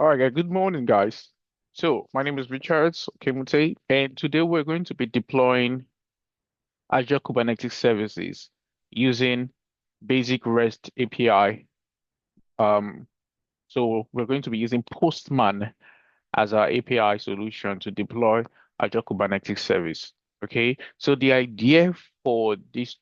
All right, good morning, guys. So, my name is Richard Kemute, and today we're going to be deploying Azure Kubernetes Services using basic REST API. Um, so we're going to be using Postman as our API solution to deploy Azure Kubernetes Service. Okay, so the idea for this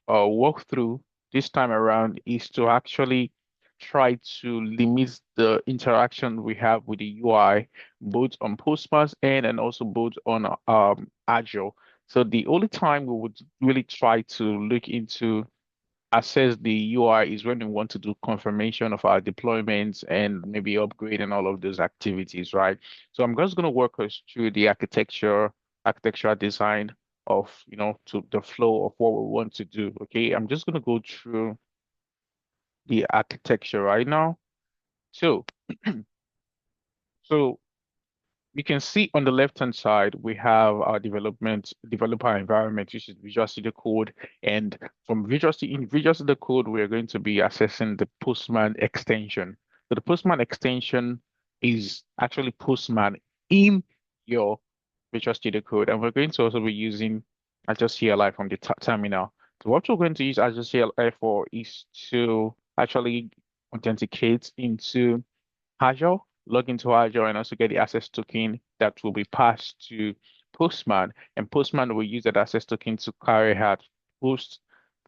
walkthrough this time around is to actually try to limit the interaction we have with the UI, both on Postman's end and also both on Azure. So the only time we would really try to look into assess the UI is when we want to do confirmation of our deployments and maybe upgrade and all of those activities, right? So I'm just going to walk us through the architectural design of, to the flow of what we want to do. Okay, I'm just going to go through the architecture right now. So, so you can see on the left-hand side, we have our developer environment, which is Visual Studio Code. And in Visual Studio Code, we're going to be accessing the Postman extension. So the Postman extension is actually Postman in your Visual Studio Code. And we're going to also be using Azure CLI from the terminal. So what we're going to use Azure CLI for is to actually authenticate into Azure, log into Azure, and also get the access token that will be passed to Postman. And Postman will use that access token to carry out post,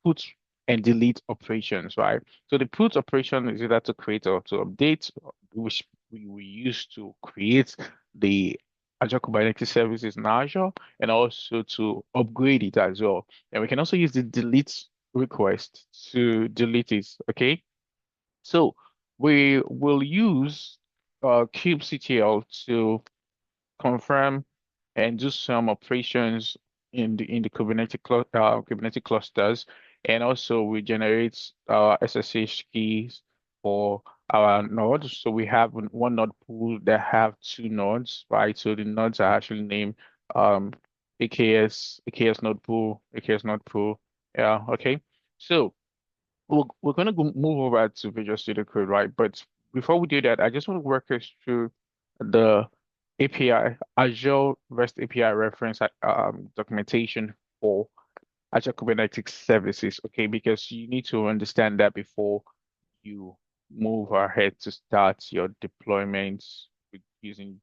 put, and delete operations, right? So the put operation is either to create or to update, which we will use to create the Azure Kubernetes services in Azure and also to upgrade it as well. And we can also use the delete request to delete it, okay? So we will use kubectl to confirm and do some operations in the Kubernetes clusters, and also we generate SSH keys for our nodes. So we have one node pool that have two nodes, right? So the nodes are actually named um, AKS node pool, AKS node pool. Yeah, okay. So we're gonna move over to Visual Studio Code, right? But before we do that, I just want to work us through the API, Azure REST API reference documentation for Azure Kubernetes Services, okay? Because you need to understand that before you move ahead to start your deployments with using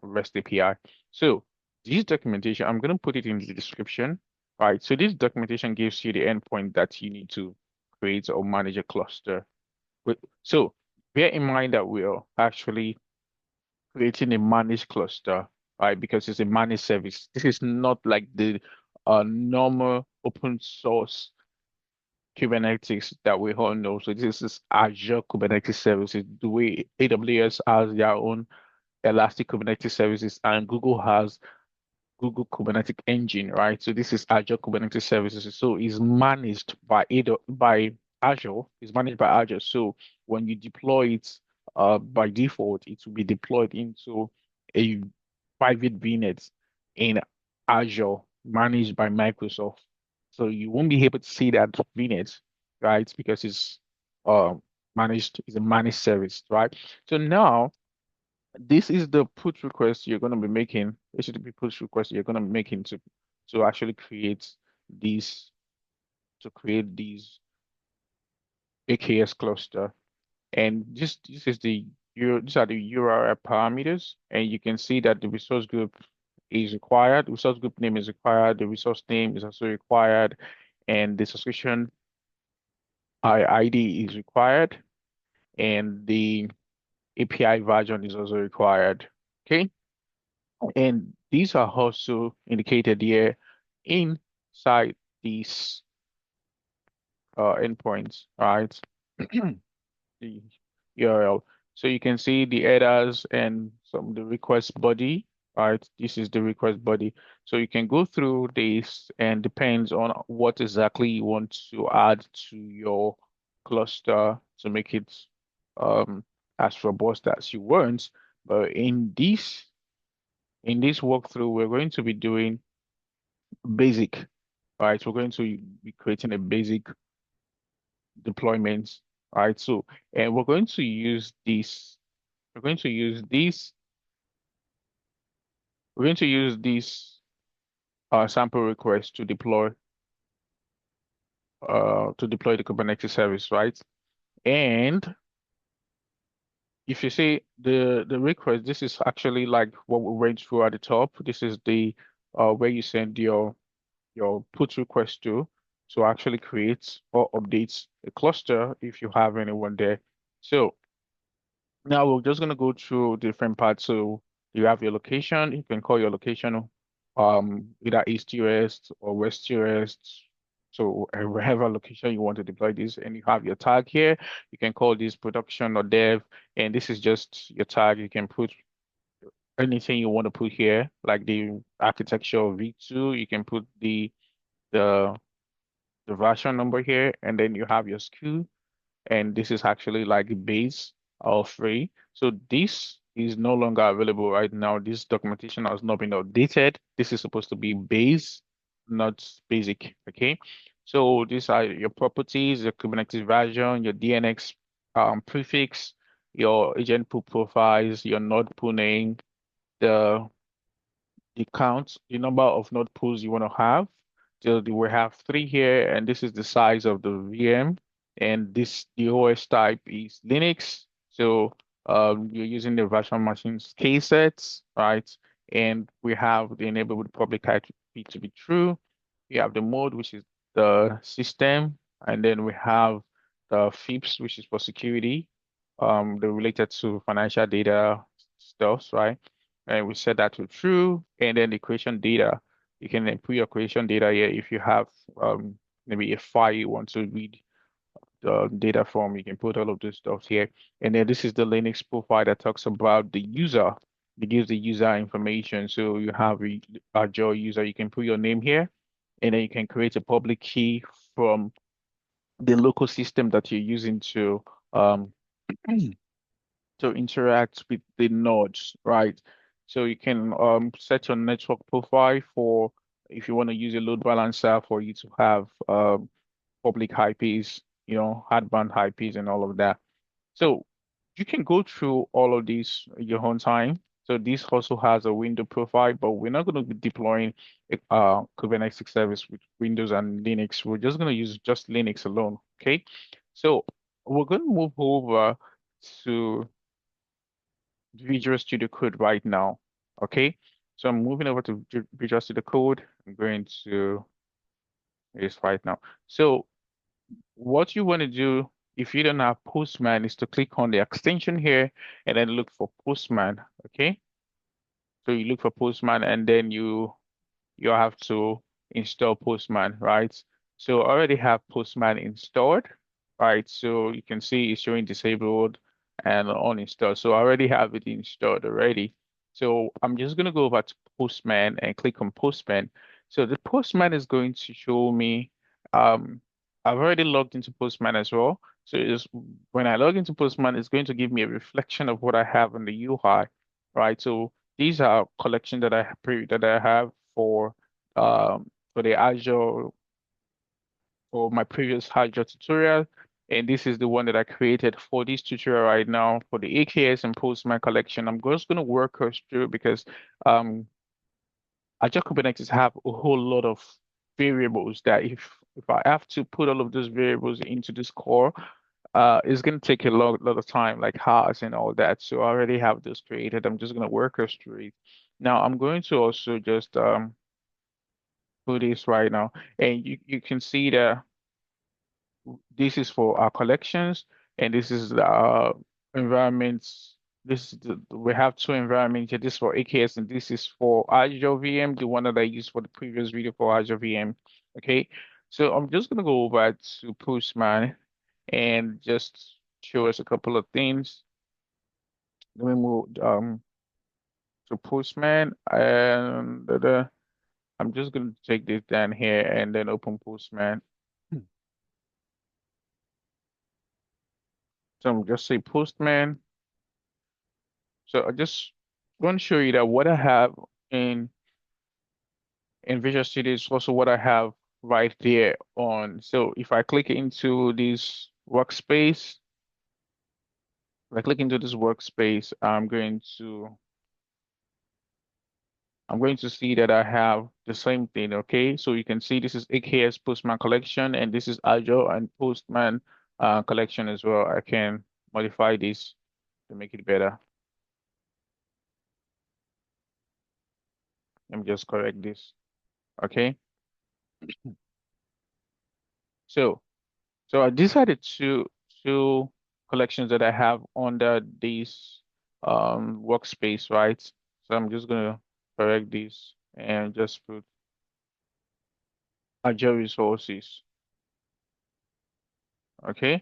REST API. So this documentation, I'm going to put it in the description, right? So this documentation gives you the endpoint that you need to create or manage a cluster. So bear in mind that we're actually creating a managed cluster, right? Because it's a managed service. This is not like the normal open source Kubernetes that we all know. So this is Azure Kubernetes Services, the way AWS has their own Elastic Kubernetes Services and Google has Google Kubernetes Engine, right? So this is Azure Kubernetes Services. So it's managed by Azure. It's managed by Azure. So when you deploy it, by default, it will be deployed into a private VNet in Azure, managed by Microsoft. So you won't be able to see that VNet, right? Because it's uh it's a managed service, right? So now this is the put request you're going to be making. HTTP push request you're going to be making to actually create these these AKS cluster. And this is these are the URL parameters, and you can see that the resource group is required. Resource group name is required. The resource name is also required, and the subscription ID is required, and the API version is also required. Okay. And these are also indicated here inside these endpoints, right? The URL. So you can see the headers and some of the request body, right? This is the request body. So you can go through this and depends on what exactly you want to add to your cluster to make it um, as robust as you want. But in this walkthrough, we're going to be doing basic, right? We're going to be creating a basic deployment, right? So, and we're going to use this we're going to use this. We're going to use this sample request to deploy the Kubernetes service, right? And if you see the request, this is actually like what we went through at the top. This is the where you send your put request to actually create or updates a cluster if you have anyone there. So now we're just going to go through different parts. So you have your location. You can call your location either east west or west west. So wherever location you want to deploy this, and you have your tag here. You can call this production or dev, and this is just your tag. You can put anything you want to put here, like the architecture of V2. You can put the the version number here, and then you have your SKU, and this is actually like base or free. So this is no longer available right now. This documentation has not been updated. This is supposed to be base, not basic. Okay. So these are your properties, your Kubernetes version, your DNX prefix, your agent pool profiles, your node pool name, the count, the number of node pools you want to have. So we have three here, and this is the size of the VM. And the OS type is Linux. So you're using the virtual machines case sets, right? And we have the enable with public IP to be true. We have the mode, which is the system, and then we have the FIPS, which is for security, the related to financial data stuff, right? And we set that to true, and then the creation data. You can input your creation data here if you have maybe a file you want to read the data from. You can put all of this stuff here. And then this is the Linux profile that talks about the user. It gives the user information. So you have a Azure user. You can put your name here, and then you can create a public key from the local system that you're using um, to interact with the nodes, right? So you can set your network profile for if you want to use a load balancer for you to have public IPs, hardband IPs and all of that. So you can go through all of these at your own time. So this also has a window profile, but we're not going to be deploying a Kubernetes service with Windows and Linux. We're just going to use just Linux alone. Okay. So we're going to move over to Visual Studio Code right now. Okay. So I'm moving over to Visual Studio Code. I'm going to this right now. So what you want to do if you don't have Postman is to click on the extension here and then look for Postman. Okay. So you look for Postman and then you have to install Postman, right? So I already have Postman installed, right? So you can see it's showing disabled and uninstalled. So I already have it installed already. So I'm just going to go over to Postman and click on Postman. So the Postman is going to show me, I've already logged into Postman as well. So when I log into Postman, it's going to give me a reflection of what I have in the UI, right? So these are collection that I have for the Azure for my previous Azure tutorial. And this is the one that I created for this tutorial right now for the AKS and Postman collection. I'm just going to work us through because um, Azure Kubernetes have a whole lot of variables that if I have to put all of those variables into this core, it's going to take a lot of time, like hours and all that. So I already have this created. I'm just going to work us through it. Now I'm going to also just do this right now. And you can see that this is for our collections, and this is our environments. We have two environments here. This is for AKS, and this is for Azure VM, the one that I used for the previous video for Azure VM. Okay, so I'm just gonna go over to Postman and just show us a couple of things. Let me move to Postman, and I'm just gonna take this down here and then open Postman. So I'm just say Postman. So I just want to show you that what I have in Visual Studio is also what I have right there on. So if I click into this workspace, If I click into this workspace, I'm going to see that I have the same thing, okay? So you can see this is AKS Postman collection, and this is Azure and Postman collection as well. I can modify this to make it better. Let me just correct this, okay? So, these are the two collections that I have under this workspace, right? So I'm just gonna correct this and just put Azure resources, okay?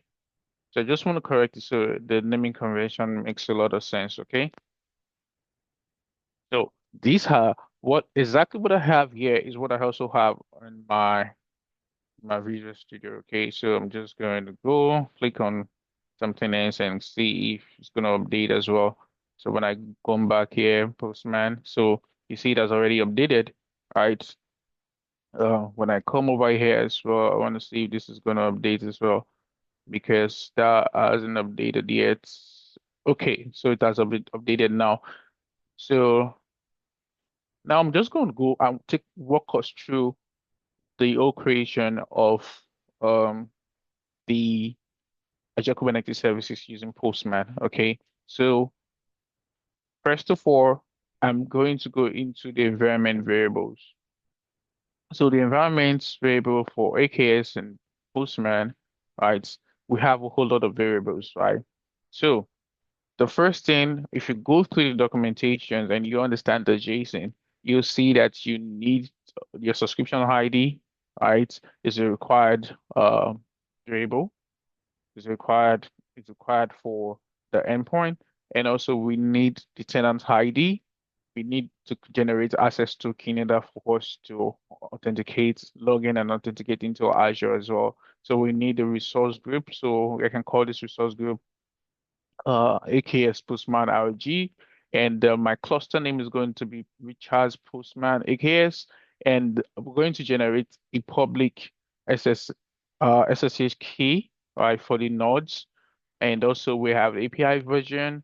So I just want to correct it so the naming convention makes a lot of sense, okay? So these are what exactly what I have here is what I also have on my Visual Studio, okay? So I'm just going to go click on something else and see if it's going to update as well. So when I come back here, Postman, so you see it has already updated, right? When I come over here as well, I want to see if this is going to update as well because that hasn't updated yet. Okay, so it has updated now. So now I'm just going to go and walk us through the whole creation of um the Azure Kubernetes Services using Postman. Okay, so first of all, I'm going to go into the environment variables. So the environment variable for AKS and Postman, right? We have a whole lot of variables, right? So the first thing, if you go through the documentation and you understand the JSON, you'll see that you need your subscription ID, right? Is a required variable. Is required is required for the endpoint, and also we need the tenant ID. We need to generate access token in order for us to authenticate, log in and authenticate into Azure as well. So we need a resource group. So I can call this resource group AKS Postman RG, and my cluster name is going to be Richard's Postman AKS, and we're going to generate a public SSH key, right, for the nodes, and also we have API version.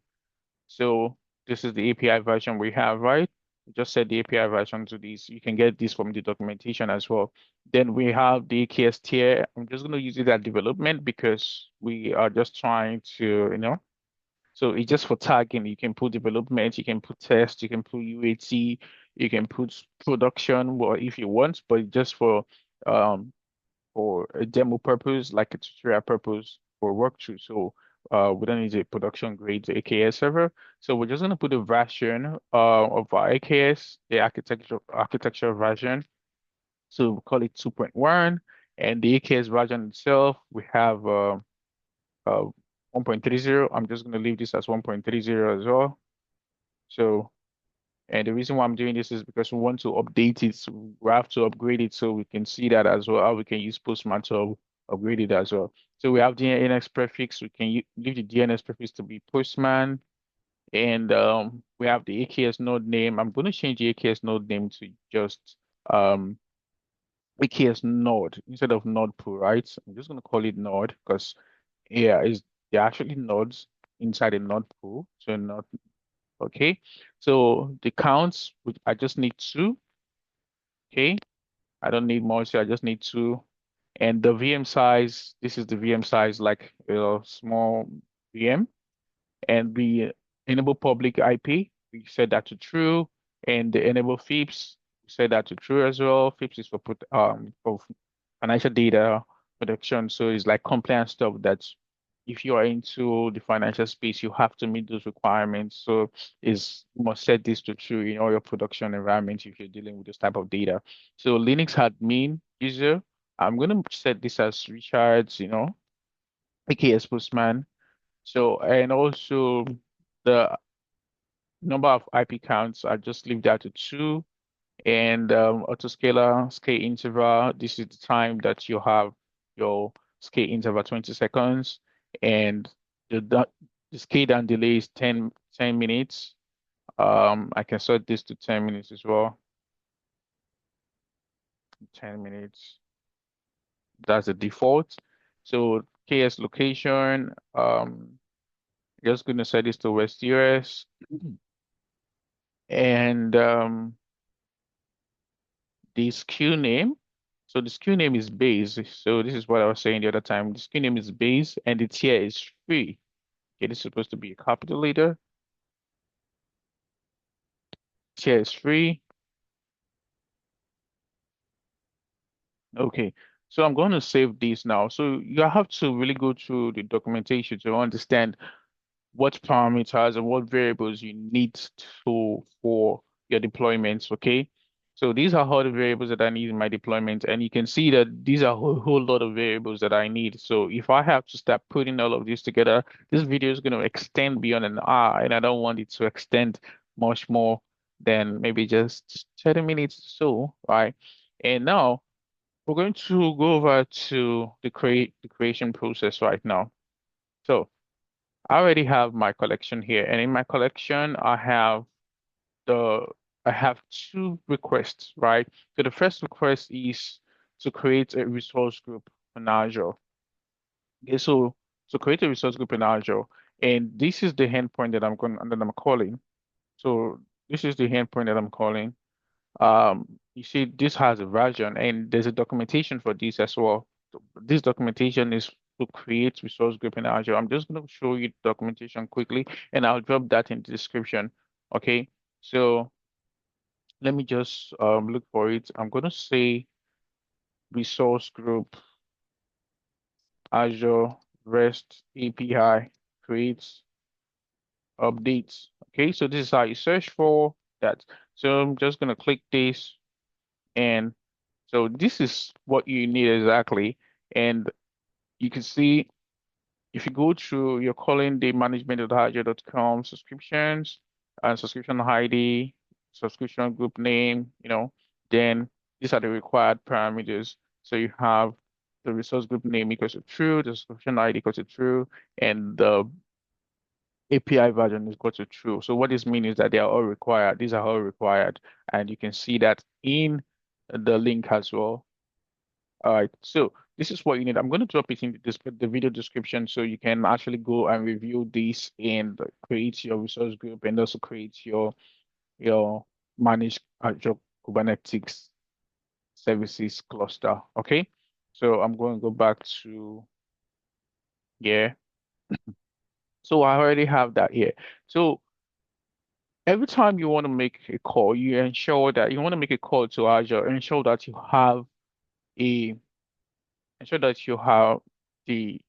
So this is the API version we have, right? Just set the API version to these. You can get this from the documentation as well. Then we have the AKS tier. I'm just going to use it at development because we are just trying to, so it's just for tagging. You can put development, you can put test, you can put UAT, you can put production, well, if you want, but just um for a demo purpose, like a tutorial purpose for workthrough. So we don't need a production grade AKS server. So we're just gonna put a version of our AKS, the architecture version. So we call it 2.1, and the AKS version itself, we have uh 1.30. I'm just going to leave this as 1.30 as well. So, and the reason why I'm doing this is because we want to update it. So we have to upgrade it so we can see that as well, how we can use Postman to upgrade it as well. So we have DNS prefix. We can leave the DNS prefix to be Postman. And we have the AKS node name. I'm going to change the AKS node name to just um, AKS node instead of Nodepool, right? I'm just going to call it node because yeah, is they're actually nodes inside a node pool. So not okay. So the counts, I just need two. Okay. I don't need more, so I just need two. And the VM size, this is the VM size, like a small VM. And the enable public IP, we set that to true. And the enable FIPS, we set that to true as well. FIPS is for financial data protection. So it's like compliance stuff that if you are into the financial space, you have to meet those requirements. So is you must set this to true in all your production environments if you're dealing with this type of data. So Linux admin user, I'm gonna set this as Richard's, AKS Postman. So and also the number of IP counts, I just leave that to two. And autoscaler scale interval, this is the time that you have your scale interval 20 seconds. And the scale down delay is 10 minutes. I can set this to 10 minutes as well. 10 minutes. That's the default. So KS location, Just going to set this to West US. And this queue name. So this queue name is base. So this is what I was saying the other time. This queue name is base and the tier is free. Okay, this is supposed to be a capital letter. Tier is free. Okay, so I'm going to save this now. So you have to really go through the documentation to understand what parameters and what variables you need to for your deployments, okay? So these are all the variables that I need in my deployment, and you can see that these are a whole lot of variables that I need. So if I have to start putting all of this together, this video is going to extend beyond an hour, and I don't want it to extend much more than maybe just 30 minutes or so, right? And now we're going to go over to the creation process right now. So I already have my collection here, and in my collection, the I have two requests, right? So the first request is to create a resource group in Azure. Okay, so to create a resource group in Azure, and this is the endpoint that I'm calling. So this is the endpoint that I'm calling. You see, this has a version, and there's a documentation for this as well. This documentation is to create resource group in Azure. I'm just going to show you the documentation quickly, and I'll drop that in the description. Okay, so let me just look for it. I'm going to say resource group Azure REST API creates updates. Okay, so this is how you search for that. So I'm just going to click this, and so this is what you need exactly. And you can see if you go through, you're calling the management.azure.com subscriptions and subscription ID, subscription group name, then these are the required parameters. So you have the resource group name equals to true, the subscription ID equals to true, and the API version is equal to true. So what this means is that they are all required. These are all required. And you can see that in the link as well. All right, so this is what you need. I'm going to drop it in the video description so you can actually go and review this and create your resource group and also create your managed Azure Kubernetes Services cluster. Okay, so I'm going to go back to yeah. So I already have that here. So every time you want to make a call, you ensure that you want to make a call to Azure, a ensure that you have the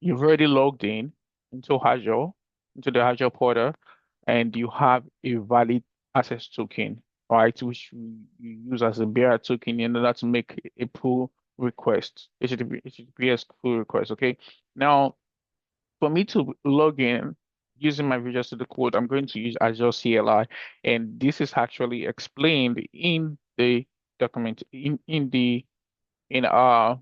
you've already logged in into Azure, into the Azure portal, and you have a valid access token, right, which you use as a bearer token in order to make a pull request, HTTPS pull request. Okay. Now, for me to log in using my Visual Studio Code, I'm going to use Azure CLI, and this is actually explained in the document in our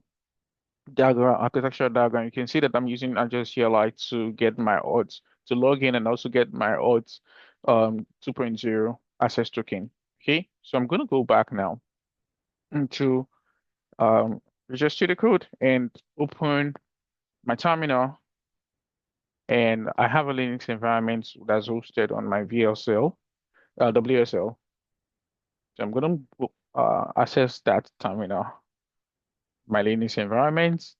diagram, architectural diagram. You can see that I'm using Azure CLI to get my odds, to log in and also get my odds 2.0 access token. Okay, so I'm going to go back now into Visual Studio Code and open my terminal. And I have a Linux environment that's hosted on my VLCL, WSL. So I'm going to access that terminal, my Linux environment,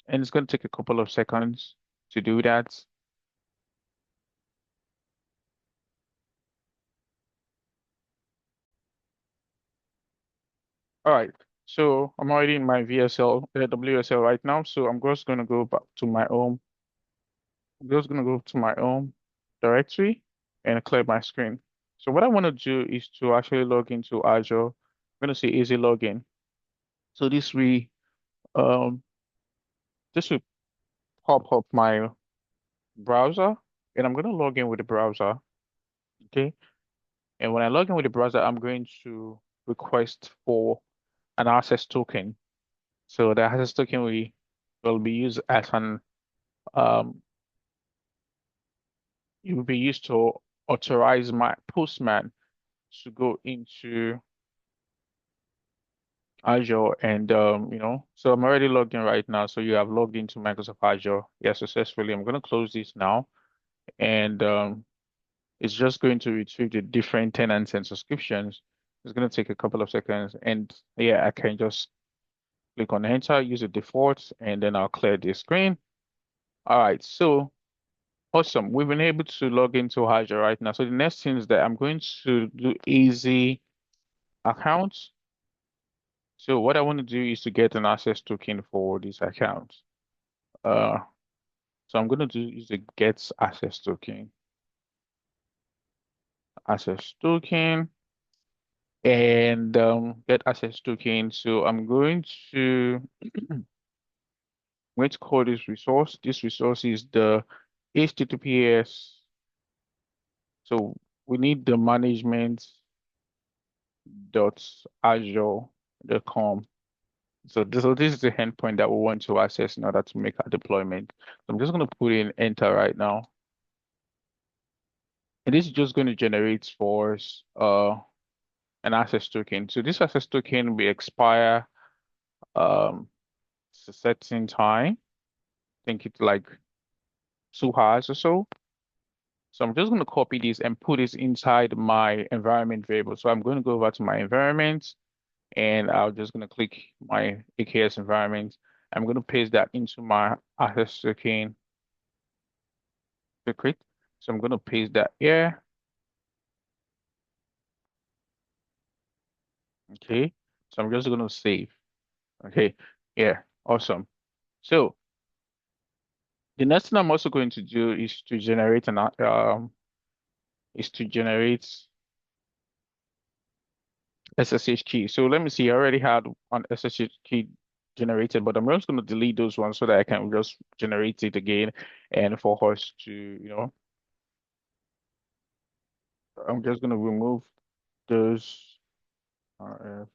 and it's going to take a couple of seconds to do that. All right, so I'm already in my WSL right now. So I'm just going to go back to my home. I'm just going to go to my home directory and clear my screen. So what I want to do is to actually log into Azure. I'm going to say easy login. So um, this will pop up my browser, and I'm going to log in with the browser. Okay. And when I log in with the browser, I'm going to request for an access token. So the access token will be used as an um, it will be used to authorize my postman to go into Azure, and so I'm already logged in right now. So you have logged into Microsoft Azure. Yeah, successfully. I'm going to close this now, and it's just going to retrieve the different tenants and subscriptions. It's going to take a couple of seconds, and yeah, I can just click on enter, use the defaults, and then I'll clear the screen. All right, so awesome. We've been able to log into Azure right now. So the next thing is that I'm going to do easy accounts. So what I want to do is to get an access token for this account. Uh, so I'm going to do is the get access token, and get access token. So I'm going to let's call this resource. This resource is the HTTPS. So we need the management.azure.com. So this is the endpoint that we want to access in order to make our deployment. So I'm just going to put in enter right now. And this is just going to generate for us an access token. So this access token will expire um a certain time. I think it's like 2 hours or so. So I'm just going to copy this and put this inside my environment variable. So I'm going to go over to my environment, and I'm just going to click my AKS environment. I'm going to paste that into my access token secret. So I'm going to paste that here. Okay. So I'm just going to save. Okay. Yeah. Awesome. So the next thing I'm also going to do is to generate SSH key. So let me see. I already had an SSH key generated, but I'm just going to delete those ones so that I can just generate it again. And for us to, I'm just going to remove those. Uh,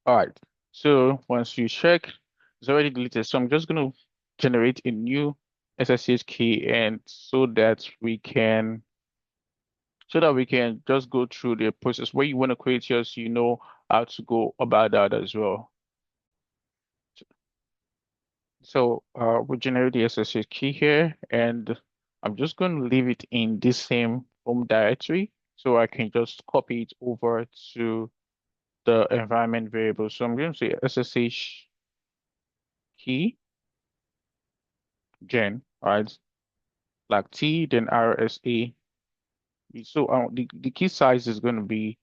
all right. So once you check, it's already deleted. So I'm just going to generate a new SSH key, and so that we can just go through the process where you want to create yours, you know how to go about that as well. So we'll generate the SSH key here, and I'm just going to leave it in this same home directory so I can just copy it over to the environment variable. So I'm going to say SSH key gen, right? Like T, then RSA. So the key size is going to be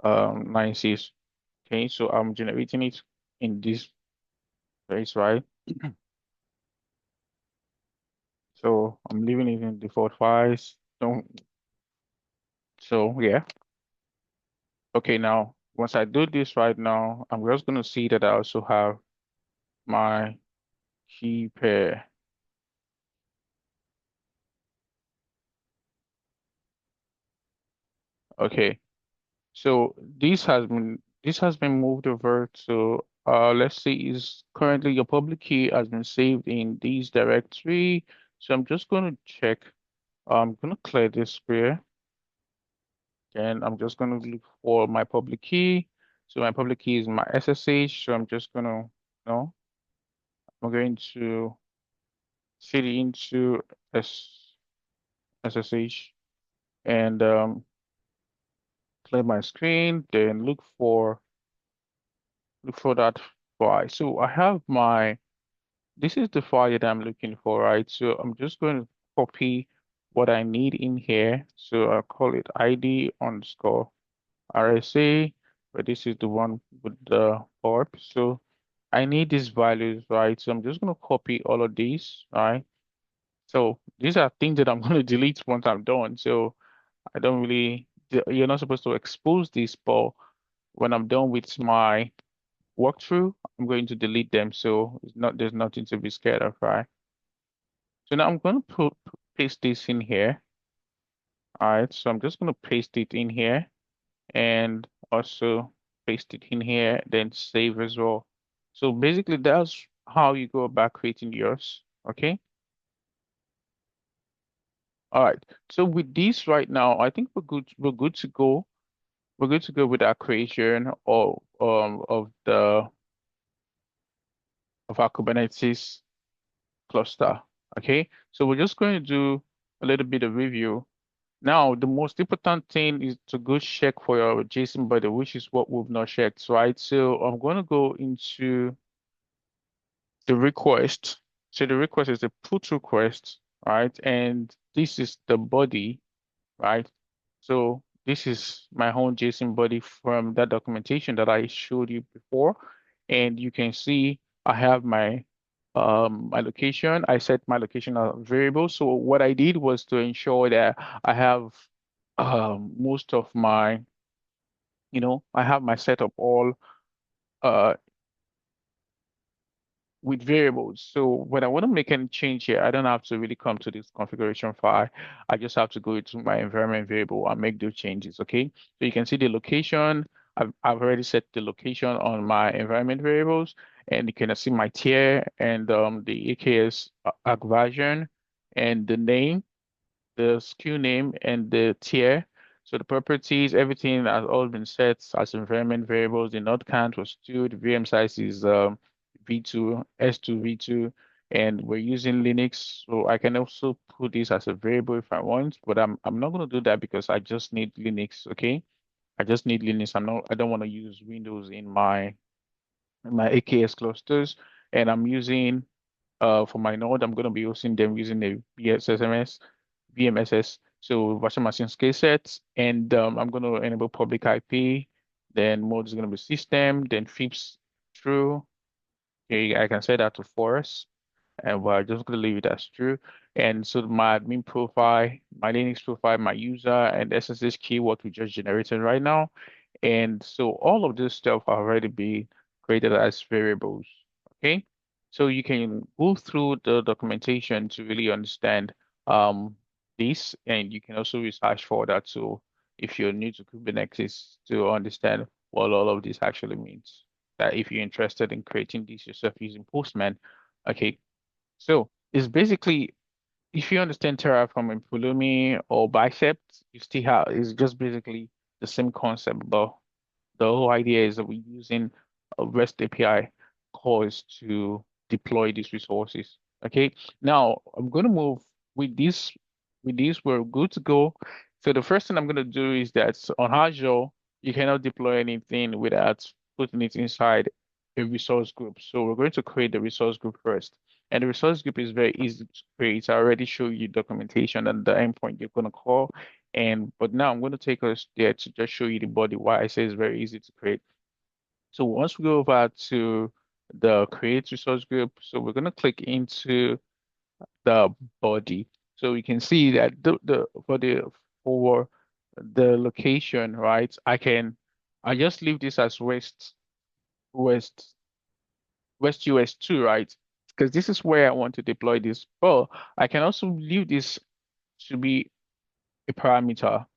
96. Okay, so I'm generating it in this place, right? So I'm leaving it in default files. So yeah. Okay, now once I do this right now, I'm just gonna see that I also have my key pair. Okay, so this has been moved over to let's see, is currently your public key has been saved in this directory. So I'm just gonna check. I'm gonna clear this square, and I'm just gonna look for my public key. So my public key is my SSH. So I'm just gonna, no, I'm going to set it into SSH, and clear my screen, then look for that file. So I have this is the file that I'm looking for, right? So I'm just going to copy what I need in here. So I'll call it ID underscore RSA, but this is the one with the port. So I need these values, right? So I'm just going to copy all of these, right? So these are things that I'm going to delete once I'm done. So I don't really, you're not supposed to expose this, but when I'm done with my walkthrough, I'm going to delete them. So there's nothing to be scared of, right? So now I'm going to paste this in here. All right. So I'm just going to paste it in here and also paste it in here, then save as well. So basically that's how you go about creating yours. Okay. All right. So with this right now, I think we're good. We're good to go. We're good to go with our creation of our Kubernetes cluster. Okay. So we're just going to do a little bit of review. Now, the most important thing is to go check for your JSON body, which is what we've not checked, right? So I'm going to go into the request. So the request is a put request, right? And this is the body, right? So this is my own JSON body from that documentation that I showed you before. And you can see I have my location. I set my location as a variable. So what I did was to ensure that I have most of my, I have my setup all uh with variables. So when I want to make any change here, I don't have to really come to this configuration file. I just have to go into my environment variable and make those changes. Okay. So you can see the location. I've already set the location on my environment variables, and you can see my tier and the AKS arc version and the name, the SKU name, and the tier. So the properties, everything has all been set as environment variables. The node count was 2, the VM size is V2, S2, V2, and we're using Linux. So I can also put this as a variable if I want, but I'm not going to do that because I just need Linux, okay? I just need Linux. I don't want to use Windows in my AKS clusters, and I'm using for my node, I'm going to be using them using a VMSS, so virtual machine scale sets, and I'm going to enable public IP. Then mode is going to be system, then FIPS true. Okay, I can set that to force, and we're just going to leave it as true. And so my admin profile, my Linux profile, my user, and SSH key, what we just generated right now. And so all of this stuff are already be created as variables. Okay. So you can go through the documentation to really understand um, this, and you can also research for that. So if you're new to Kubernetes to understand what all of this actually means. That if you're interested in creating this yourself using Postman, okay. So it's basically if you understand Terraform and Pulumi or Bicep, you still have it's just basically the same concept, but the whole idea is that we're using a REST API calls to deploy these resources. Okay. Now I'm going to move with this. With this, we're good to go. So the first thing I'm going to do is that on Azure, you cannot deploy anything without putting it inside a resource group. So we're going to create the resource group first. And the resource group is very easy to create. I already showed you documentation and the endpoint you're going to call. But now I'm going to take us there to just show you the body why I say it's very easy to create. So once we go over to the create resource group, so we're going to click into the body. So we can see that for the location, right? I just leave this as West West US 2, right? Because this is where I want to deploy this. But I can also leave this to be a parameter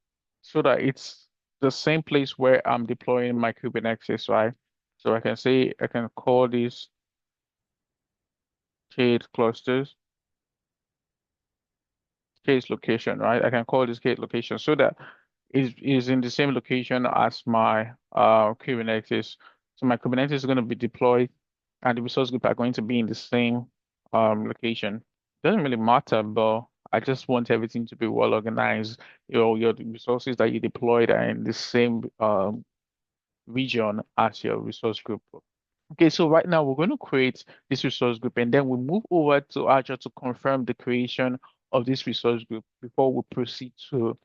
so that it's the same place where I'm deploying my Kubernetes, right? So I can say I can call this case clusters, case location, right? I can call this case location so that is in the same location as my Kubernetes. So my Kubernetes is going to be deployed and the resource group are going to be in the same location. Doesn't really matter, but I just want everything to be well organized. Your resources that you deployed are in the same region as your resource group. Okay, so right now we're going to create this resource group and then we move over to Azure to confirm the creation of this resource group before we proceed to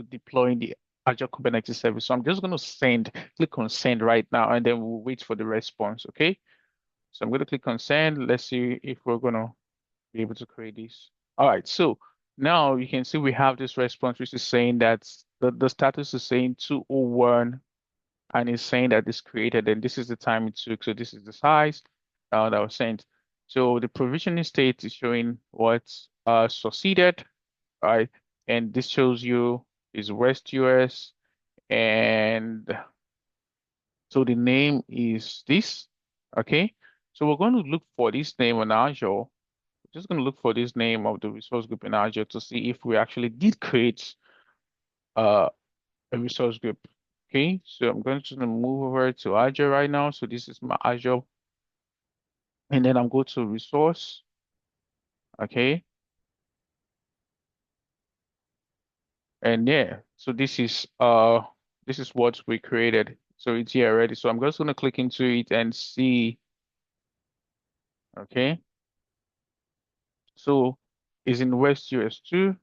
deploying the Azure Kubernetes Service. So I'm just going to click on send right now, and then we'll wait for the response. Okay. So I'm going to click on send. Let's see if we're going to be able to create this. All right. So now you can see we have this response, which is saying that the status is saying 201 and it's saying that it's created and this is the time it took. So this is the size that was sent. So the provisioning state is showing what's succeeded, right? And this shows you is West US. And so the name is this, okay? So we're going to look for this name on Azure. just going to look for this name of the resource group in Azure to see if we actually did create uh, a resource group. Okay, so I'm going to move over to Azure right now. So this is my Azure, and then I'm going to resource. Okay, and yeah, so this is what we created. So it's here already. So I'm just going to click into it and see. Okay, so it's in West US 2.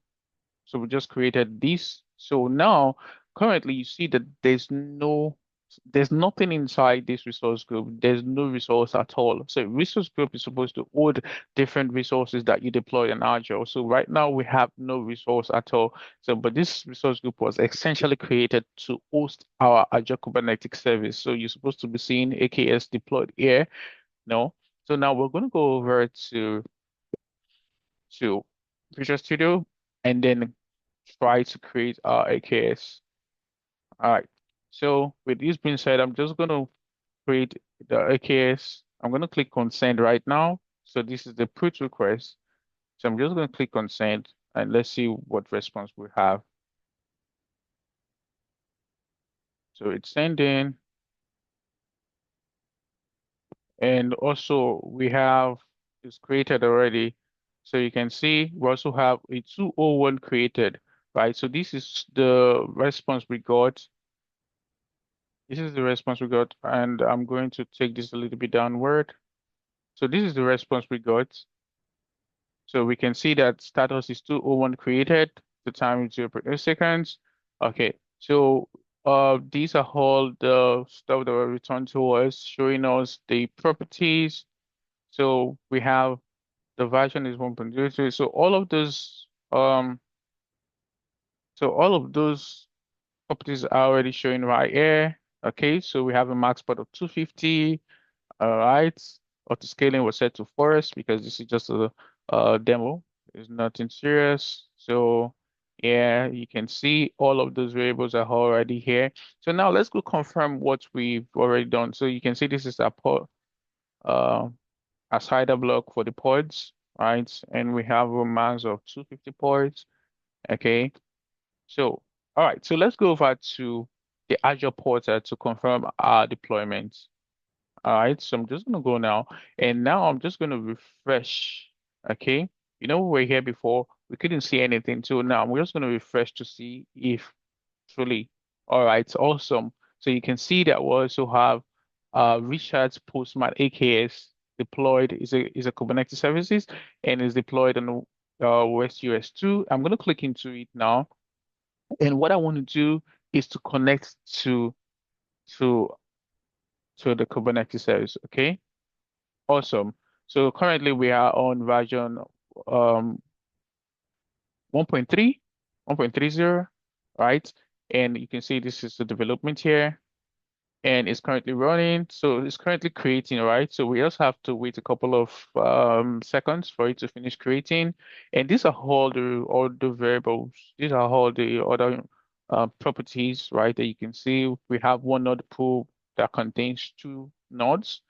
So we just created this. So now, currently, you see that there's nothing inside this resource group. There's no resource at all. So resource group is supposed to hold different resources that you deploy in Azure. So right now we have no resource at all. So, but this resource group was essentially created to host our Azure Kubernetes service. So you're supposed to be seeing AKS deployed here. No. So now we're going to go over to Visual Studio and then try to create our AKS. All right. So with this being said, I'm just going to create the AKS. I'm going to click on send right now. So this is the put request. So I'm just going to click on send and let's see what response we have. So it's sending. And also we have it's created already. So you can see we also have a 201 created, right? So this is the response we got. This is the response we got, and I'm going to take this a little bit downward. So this is the response we got. So we can see that status is 201 created, the time is 0.8 seconds. Okay, so these are all the stuff that were returned to us, showing us the properties. So we have the version is 1.02. So all of those properties are already showing right here. Okay, so we have a max port of 250. All right. Auto scaling was set to forest because this is just a demo. It's nothing serious. So yeah, you can see all of those variables are already here. So now let's go confirm what we've already done. So you can see this is a pod, uh, a cider block for the pods, right? And we have a max of 250 pods. Okay. So, all right. So let's go over to the Azure portal to confirm our deployment. All right, so I'm just gonna go now, and now I'm just gonna refresh. Okay, you know, we were here before, we couldn't see anything, so now I'm just gonna refresh to see if truly. All right, awesome. So you can see that we also have Richard's Postman AKS deployed is a Kubernetes services and is deployed on West US 2. I'm gonna click into it now, and what I want to do is to connect to to the Kubernetes service. Okay. Awesome. So currently we are on version um 1.3, 1.30, right? And you can see this is the development here and it's currently running. So it's currently creating, right? So we just have to wait a couple of seconds for it to finish creating. And these are all the variables. These are all the other properties, right? That you can see. We have one node pool that contains two nodes.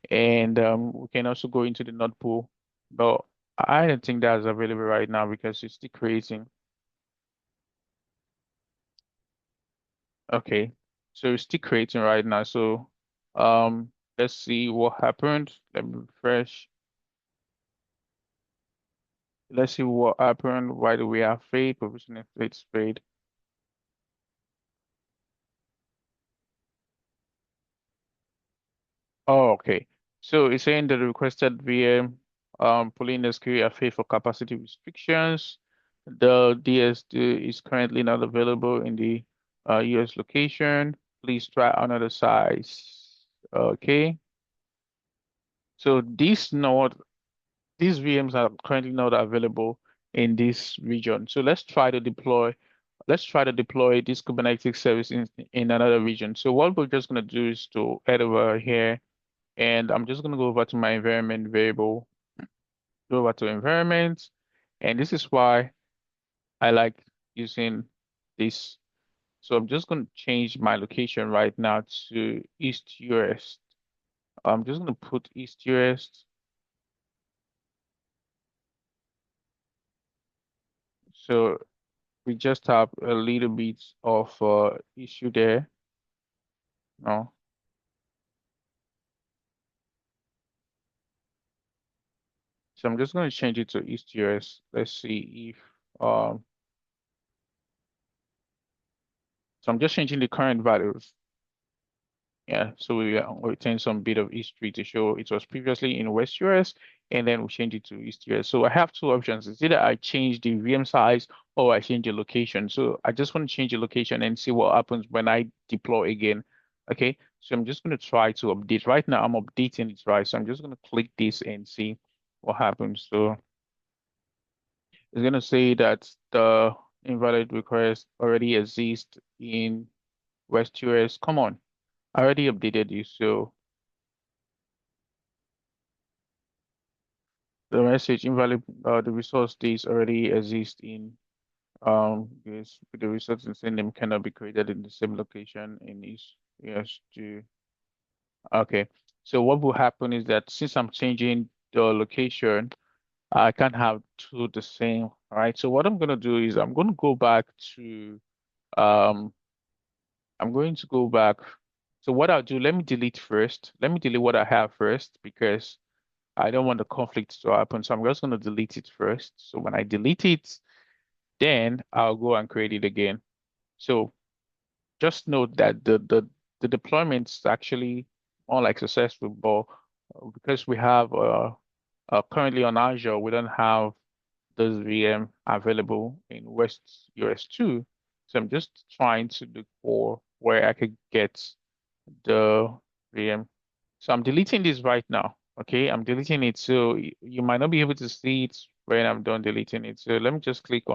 And we can also go into the node pool, but I don't think that's available right now because it's still creating. Okay, so it's still creating right now. So let's see what happened. Let me refresh. Let's see what happened. Why do we have fade? Provisioning fade fade. Oh, okay. So it's saying that the requested VM pulling SQL are for capacity restrictions. The DSD is currently not available in the US location. Please try another size. Okay. So these VMs are currently not available in this region. So let's try to deploy this Kubernetes service in another region. So what we're just gonna do is to head over here and I'm just going to go over to my environment variable, go over to environment. And this is why I like using this. So I'm just going to change my location right now to East US. I'm just going to put East US. So we just have a little bit of issue there. No. So I'm just going to change it to EastUS. Let's see if so I'm just changing the current values. Yeah, so we retain some bit of history to show it was previously in West US, and then we change it to East US. So I have two options. It's either I change the VM size or I change the location. So I just want to change the location and see what happens when I deploy again. Okay, so I'm just going to try to update. Right now, I'm updating it, right? So I'm just going to click this and see what happens. So it's going to say that the invalid request already exists in West US. Come on, I already updated you, so the message invalid, the resource days already exist in this the resource and send name cannot be created in the same location in each. Yes, to okay. So what will happen is that since I'm changing the location, I can't have two the same. All right. So what I'm gonna do is I'm gonna go back to um I'm going to go back. So what I'll do, let me delete first. Let me delete what I have first because I don't want the conflict to happen. So I'm just going to delete it first. So when I delete it, then I'll go and create it again. So just note that the deployment is actually more like successful, but because we have currently on Azure, we don't have those VM available in West US 2. So I'm just trying to look for where I could get the VM. So I'm deleting this right now. Okay, I'm deleting it. So you might not be able to see it when I'm done deleting it. So let me click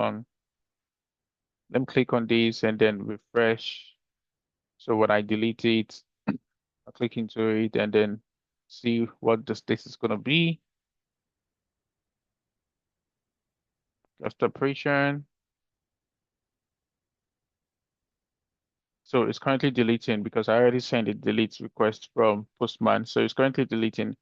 on this and then refresh. So when I delete it, I click into it and then see what the state is going to be. Just operation. So it's currently deleting because I already sent a delete request from Postman. So it's currently deleting.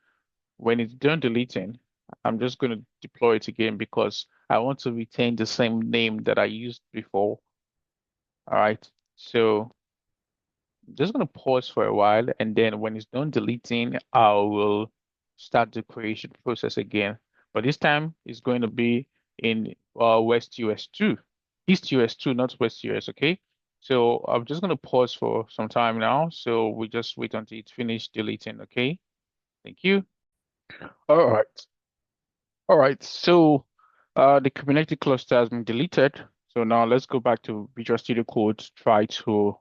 When it's done deleting, I'm just going to deploy it again because I want to retain the same name that I used before. All right. So I'm just going to pause for a while and then when it's done deleting, I will start the creation process again. But this time it's going to be in West US 2, East US 2, not West US. Okay. So I'm just going to pause for some time now. So we just wait until it's finished deleting. Okay. Thank you. All right. All right, so the Kubernetes cluster has been deleted. So now let's go back to Visual Studio Code, try to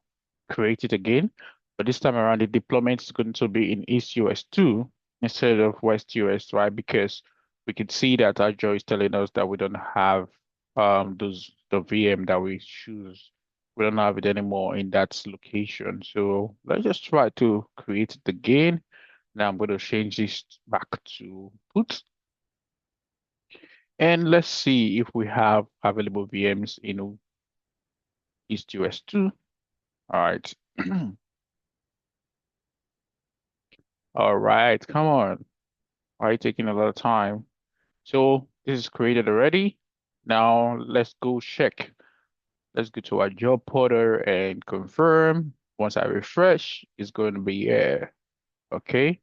create it again. But this time around, the deployment is going to be in East US 2 instead of West US, right? Because we can see that Azure is telling us that we don't have the VM that we choose. We don't have it anymore in that location. So let's just try to create it again. Now I'm going to change this back to put. And let's see if we have available VMs in East US 2. All right. All right, come on. Why are you taking a lot of time? So this is created already. Now let's go check. Let's go to our job portal and confirm. Once I refresh, it's going to be here. Okay.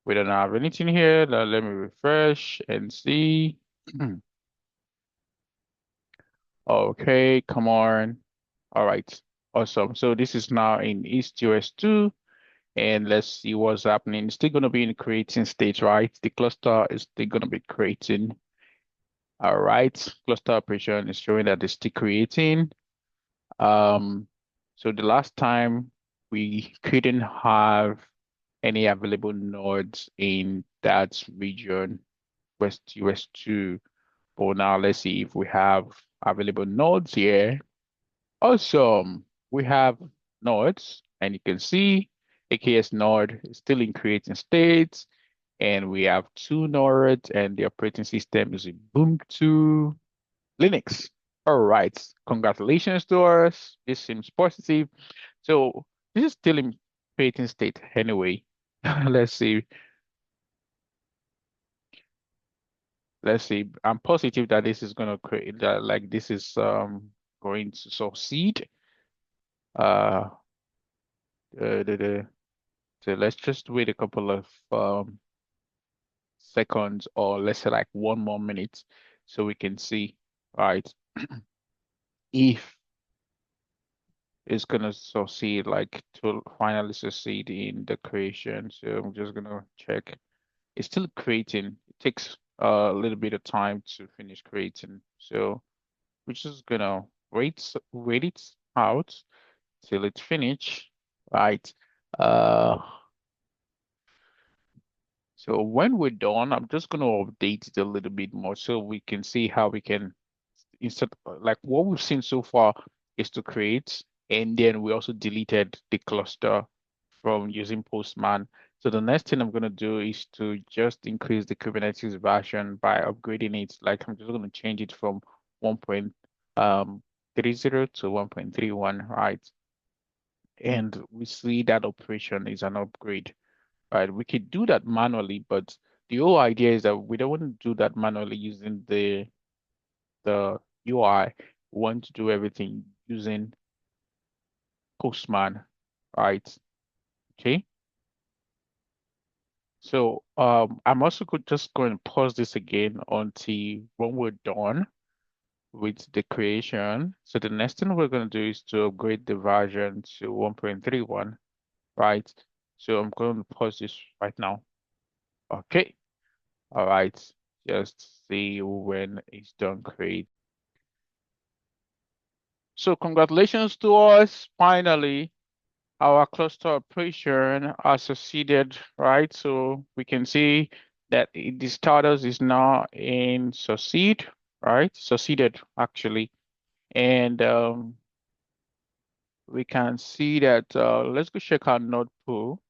We don't have anything here. Now let me refresh and see. Okay, come on. All right. Awesome. So this is now in East US 2. And let's see what's happening. It's still going to be in creating state, right? The cluster is still going to be creating. All right. Cluster operation is showing that it's still creating. Um, so the last time we couldn't have any available nodes in that region, West US 2. But now let's see if we have available nodes here. Awesome. We have nodes, and you can see AKS node is still in creating states, and we have two nodes, and the operating system is Ubuntu Linux. All right, congratulations to us. This seems positive. So this is still in creating state anyway. Let's see. let's see, I'm positive that this is going to create that, like this is going to succeed. Uh, the So let's just wait a couple of seconds, or let's say like 1 more minute, so we can see, right, if it's gonna succeed, like to finally succeed in the creation. So I'm just gonna check. It's still creating. It takes a little bit of time to finish creating. So we're just gonna wait it out till it's finished, right? Uh, so when we're done, I'm just going to update it a little bit more so we can see how we can, instead, like what we've seen so far is to create, and then we also deleted the cluster from using Postman. So the next thing I'm going to do is to just increase the Kubernetes version by upgrading it. Like I'm just going to change it from 1.30 to 1.31, right? And we see that operation is an upgrade, right? We could do that manually, but the whole idea is that we don't want to do that manually using the UI. We want to do everything using Postman, right? Okay. So I'm also just going to pause this again until when we're done with the creation. So the next thing we're going to do is to upgrade the version to 1.31, right? So I'm going to pause this right now. Okay. All right, just see when it's done create. So congratulations to us. Finally, our cluster operation has succeeded, right? So we can see that the status is now in succeed, right? Succeeded actually. And we can see that, let's go check our node pool.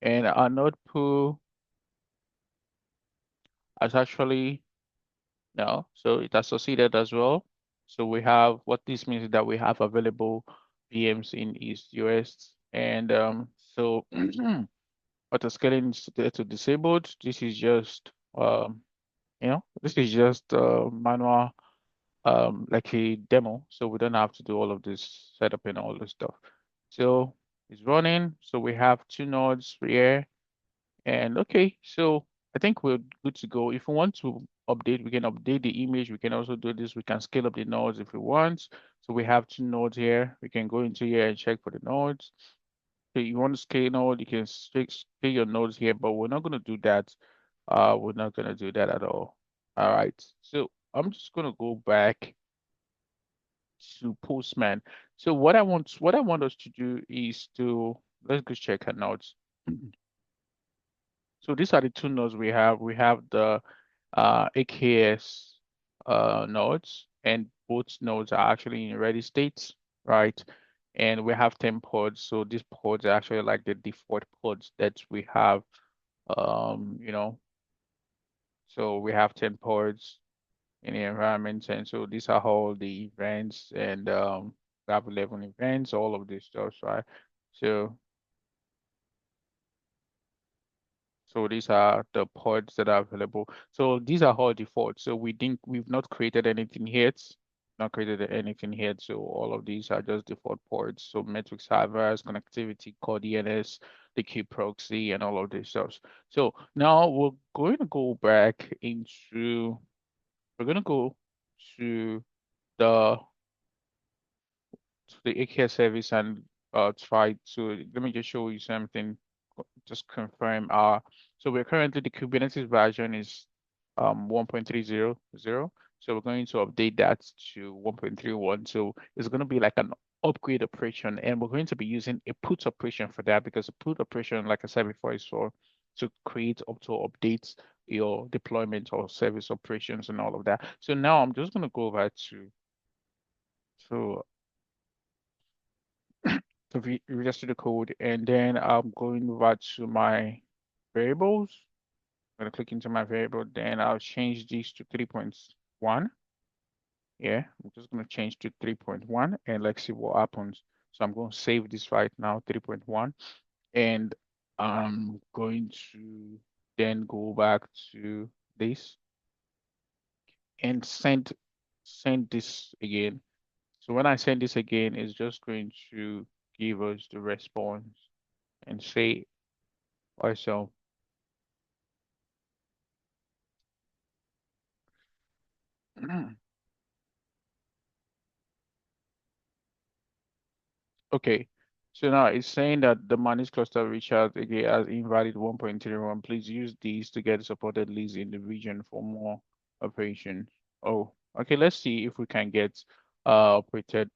And our node pool has actually, no, so it has succeeded as well. So we have, what this means is that we have available VMs in East US. And so auto scaling is there to disabled. This is just this is just manual, like a demo. So we don't have to do all of this setup and all this stuff. So it's running. So we have two nodes here. And okay, so I think we're good to go. If we want to update, we can update the image. We can also do this. We can scale up the nodes if we want. So we have two nodes here. We can go into here and check for the nodes. So you want to scale node, you can scale your nodes here, but we're not going to do that. We're not going to do that at all. All right. So I'm just going to go back to Postman. So what I want us to do is to, let's go check our nodes. So these are the two nodes we have. We have the AKS nodes, and both nodes are actually in ready states, right? And we have 10 pods. So these pods are actually like the default pods that we have, you know. So we have 10 pods in the environment. And so these are all the events, and we have 11 events, all of this stuff, right? So So these are the pods that are available. So these are all default. So we've not created anything yet. Not created anything here. So all of these are just default ports. So metric servers, connectivity, core DNS, the key proxy, and all of this stuff. So now we're going to go to the the AKS service and try to, let me just show you something, just confirm. So we're currently, the Kubernetes version is 1.300. So we're going to update that to 1.31. So it's going to be like an upgrade operation, and we're going to be using a put operation for that, because a put operation, like I said before, is for to create up to updates your deployment or service operations and all of that. So now I'm just going to go over to register the code, and then I'm going over to my variables. I'm going to click into my variable, then I'll change these to 3.1. Yeah, I'm just going to change to 3.1, and let's see what happens. So I'm going to save this right now, 3.1, and I'm going to then go back to this. and send this again. So when I send this again, it's just going to give us the response and say also. Okay, so now it's saying that the managed cluster reach out again as invalid 1.31. Please use these to get supported leads in the region for more operation. Oh, okay, let's see if we can get operated.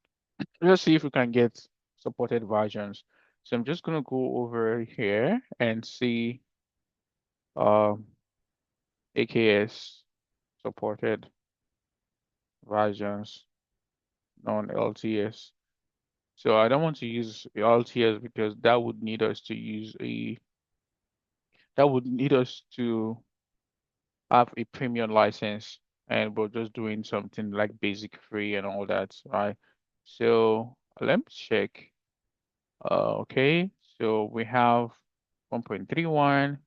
Let's see if we can get supported versions. So I'm just gonna go over here and see um AKS supported versions non-LTS. So I don't want to use LTS because that would need us to have a premium license, and we're just doing something like basic free and all that, right? So let me check. Okay, so we have 1.31,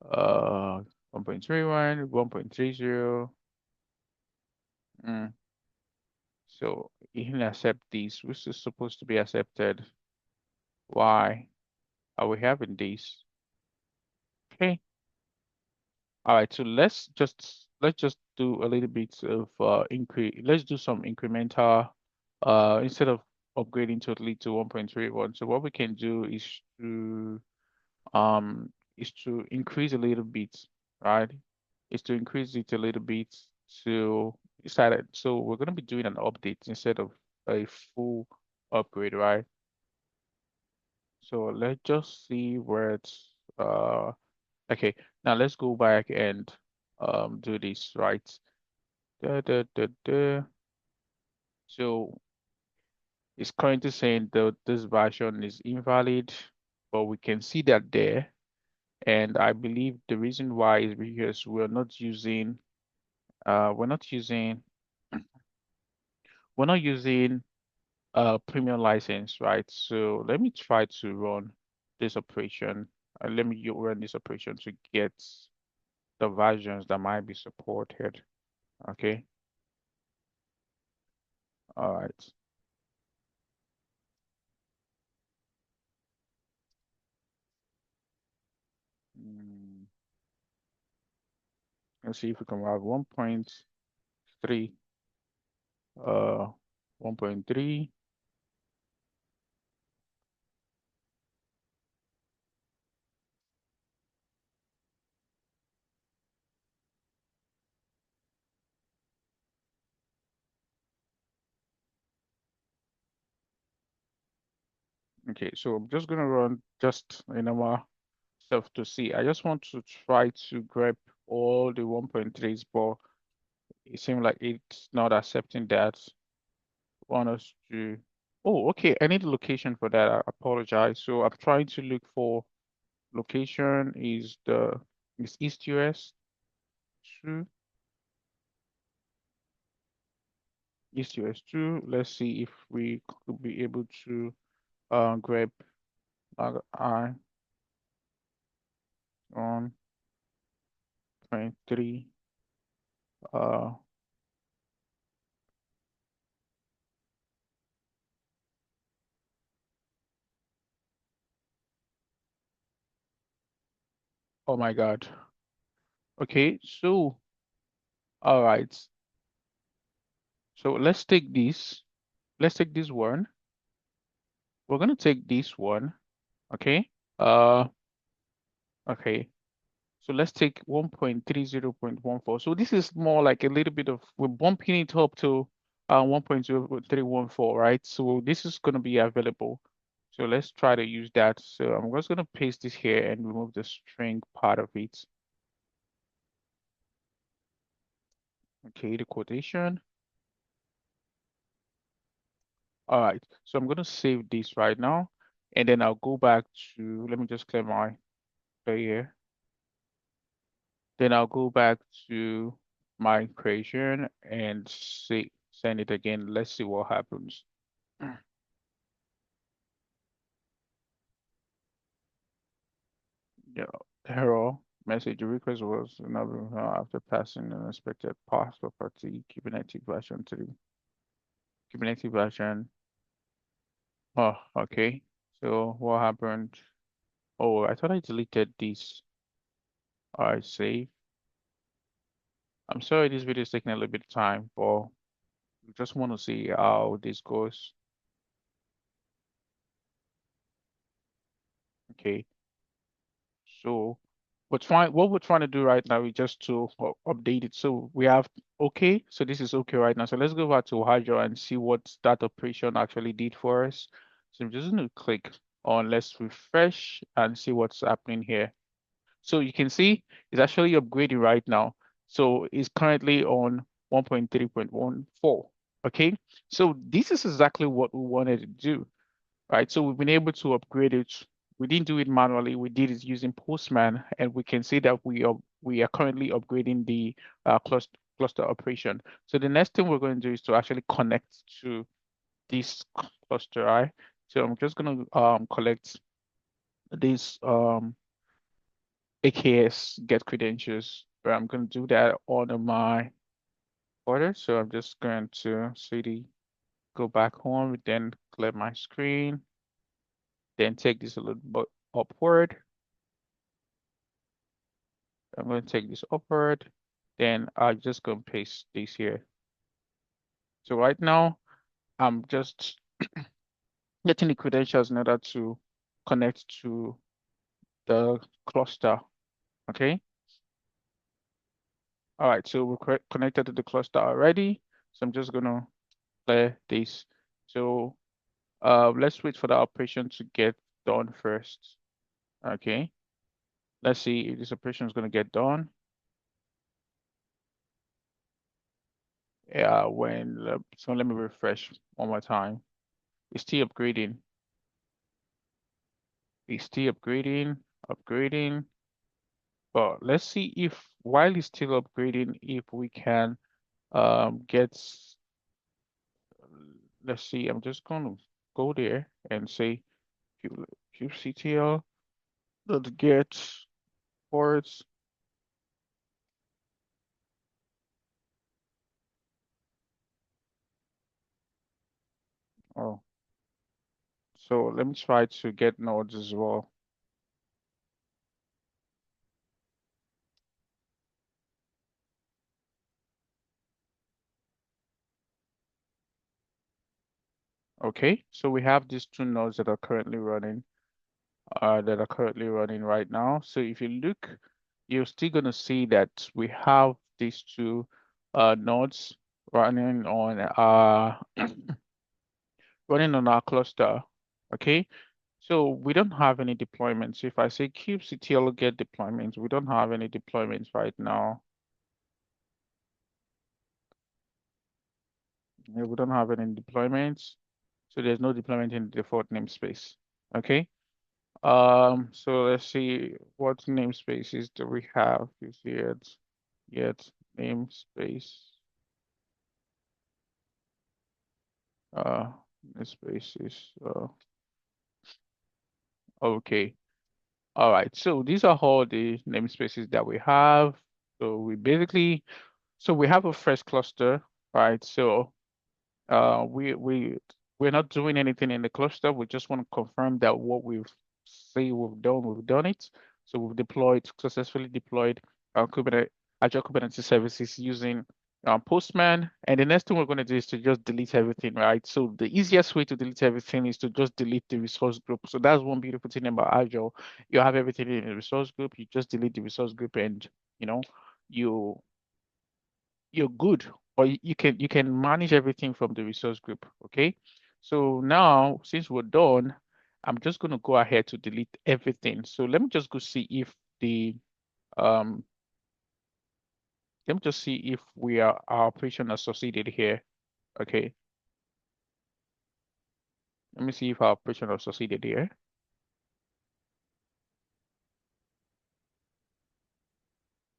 uh 1.31, 1.30. Mm. So you can accept these, which is supposed to be accepted. Why are we having these? Okay. All right, so let's just do a little bit of let's do some incremental instead of upgrading totally to 1.31. So what we can do is to increase a little bit, right? Is to increase it a little bit to start. So we're gonna be doing an update instead of a full upgrade, right? So let's just see where it's okay. Now let's go back and do this, right? Da, da, da, da. So it's currently saying that this version is invalid, but we can see that there. And I believe the reason why is because we're not using we're not using premium license, right? So let me try to run this operation. Let me run this operation to get the versions that might be supported. Okay. All right. Mm, let's see if we can have 1.3, 1.3. Okay, so I'm just gonna run just a normal stuff to see. I just want to try to grab all the 1.3s, but it seems like it's not accepting that. Want us to, oh, okay, I need a location for that. I apologize. So I'm trying to look for location is East US 2, East US 2. Let's see if we could be able to grab I on 23. Uh, oh my God. Okay, so all right. So let's take this. Let's take this one. We're gonna take this one. Okay. Uh, okay. So let's take 1.30.14. So this is more like a little bit of we're bumping it up to 1.0314, right? So this is gonna be available. So let's try to use that. So I'm just gonna paste this here and remove the string part of it. Okay, the quotation. All right, so I'm gonna save this right now, and then I'll go back to, let me just clear my here. Then I'll go back to my creation and send it again. Let's see what happens. Yeah, error. Message request was another after passing an expected path property Kubernetes version to the Kubernetes version. Oh, okay. So what happened? Oh, I thought I deleted this. All right, save. I'm sorry this video is taking a little bit of time, but we just want to see how this goes. Okay. So what we're trying to do right now is just to update it. So we have okay. So this is okay right now. So let's go back to Azure and see what that operation actually did for us. So I'm just going to click on let's refresh and see what's happening here. So you can see it's actually upgrading right now. So it's currently on 1.3.14. Okay. So this is exactly what we wanted to do, right? So we've been able to upgrade it. We didn't do it manually. We did it using Postman, and we can see that we are currently upgrading the cluster operation. So the next thing we're going to do is to actually connect to this cluster, right? So I'm just going to collect this AKS get credentials, but I'm going to do that on my order. So I'm just going to cd go back home, then clear my screen, then take this a little bit upward. I'm going to take this upward, then I'm just going to paste this here. So right now, I'm just getting the credentials in order to connect to the cluster. Okay. All right. So we're connected to the cluster already. So I'm just going to clear this. So let's wait for the operation to get done first. Okay. Let's see if this operation is going to get done. Yeah, so let me refresh one more time. It's still upgrading. It's still upgrading. But let's see if while it's still upgrading, if we can get, let's see, I'm just going to go there and say kubectl dot get ports. Oh, so let me try to get nodes as well. Okay, so we have these two nodes that are currently running right now. So if you look, you're still going to see that we have these two nodes running on running on our cluster. Okay, so we don't have any deployments. If I say kubectl get deployments, we don't have any deployments right now. Yeah, we don't have any deployments, so there's no deployment in the default namespace. Okay. So let's see what namespaces do we have. You see it, yet namespace. Uh, namespace is okay. All right. So these are all the namespaces that we have. So we have a fresh cluster, right? So we're not doing anything in the cluster. We just want to confirm that what we've done it. So we've successfully deployed Azure Kubernetes Services using Postman. And the next thing we're going to do is to just delete everything, right? So the easiest way to delete everything is to just delete the resource group. So that's one beautiful thing about Azure. You have everything in the resource group. You just delete the resource group, and you know you you're good, or you can manage everything from the resource group. Okay, so now since we're done, I'm just going to go ahead to delete everything. So let me just go see if the um let me just see if our operation has succeeded here. Okay, let me see if our operation has succeeded here.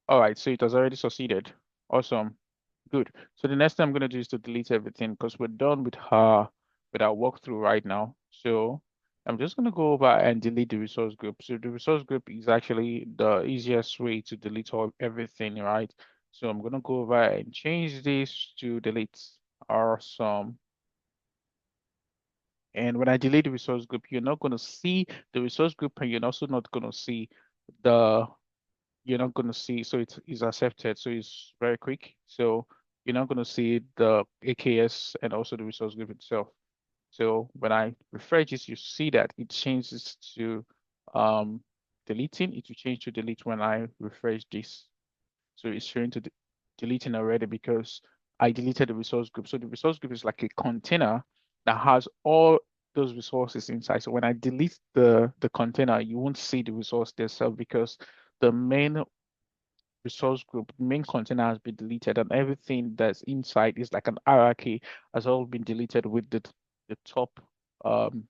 All right, so it has already succeeded. Awesome. Good. So the next thing I'm going to do is to delete everything because we're done with our walkthrough right now. So I'm just going to go over and delete the resource group. So the resource group is actually the easiest way to delete everything, right? So I'm going to go over and change this to delete. Awesome. And when I delete the resource group, you're not going to see the resource group, and you're also not going to see the, you're not going to see, so it's accepted. So it's very quick. So you're not going to see the AKS and also the resource group itself. So when I refresh this, you see that it changes to deleting. It will change to delete when I refresh this. So it's showing to deleting already because I deleted the resource group. So the resource group is like a container that has all those resources inside. So when I delete the container, you won't see the resource themselves because the main resource group, main container has been deleted, and everything that's inside is like an hierarchy has all been deleted with the top um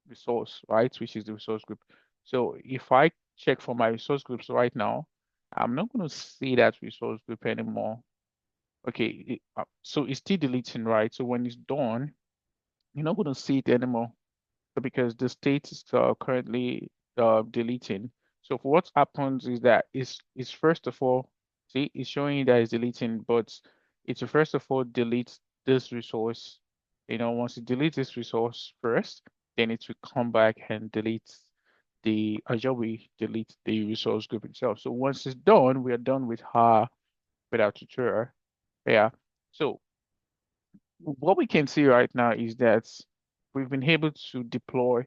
resource, right? Which is the resource group. So if I check for my resource groups right now, I'm not going to see that resource group anymore. Okay, so it's still deleting, right? So when it's done, you're not going to see it anymore because the state is currently deleting. So what happens is that it's first of all, see, it's showing you that it's deleting, but it's first of all delete this resource. Once it deletes this resource first, then it will come back and delete the Azure will delete the resource group itself. So once it's done, we are done with our tutorial. Yeah. So what we can see right now is that we've been able to deploy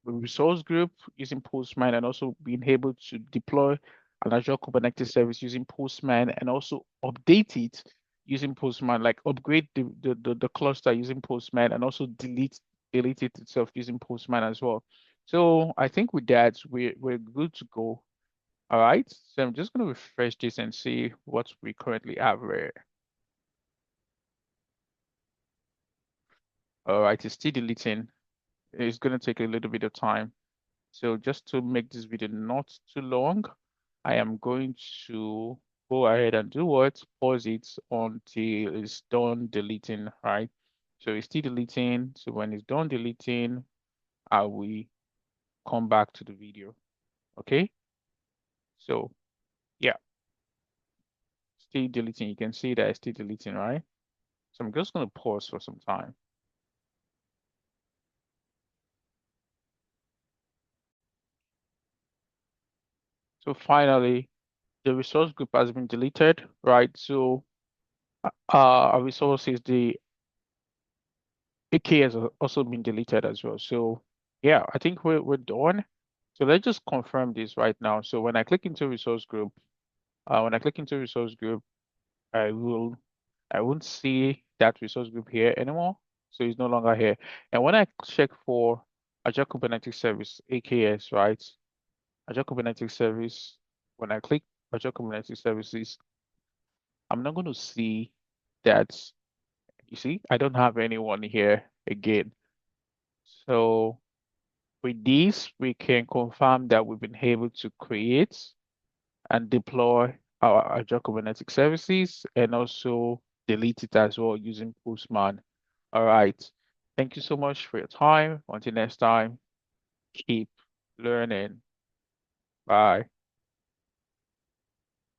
the resource group using Postman and also being able to deploy an Azure Kubernetes service using Postman and also update it using Postman, like upgrade the cluster using Postman and also delete it itself using Postman as well. So I think with that, we're good to go. All right. So I'm just going to refresh this and see what we currently have here. All right, it's still deleting. It's going to take a little bit of time. So just to make this video not too long, I am going to go ahead and do what? Pause it until it's done deleting, right? So it's still deleting. So when it's done deleting, I will come back to the video. Okay. So yeah, still deleting. You can see that it's still deleting, right? So I'm just going to pause for some time. So finally, the resource group has been deleted, right? So our resource is the AK has also been deleted as well. So yeah, I think we're done. So let's just confirm this right now. So when I click into resource group, I won't see that resource group here anymore. So it's no longer here. And when I check for Azure Kubernetes Service, AKS, right? Azure Kubernetes Service, when I click Azure Kubernetes Services, I'm not going to see that. You see, I don't have anyone here again. So with this, we can confirm that we've been able to create and deploy our Azure Kubernetes services and also delete it as well using Postman. All right. Thank you so much for your time. Until next time, keep learning. Bye.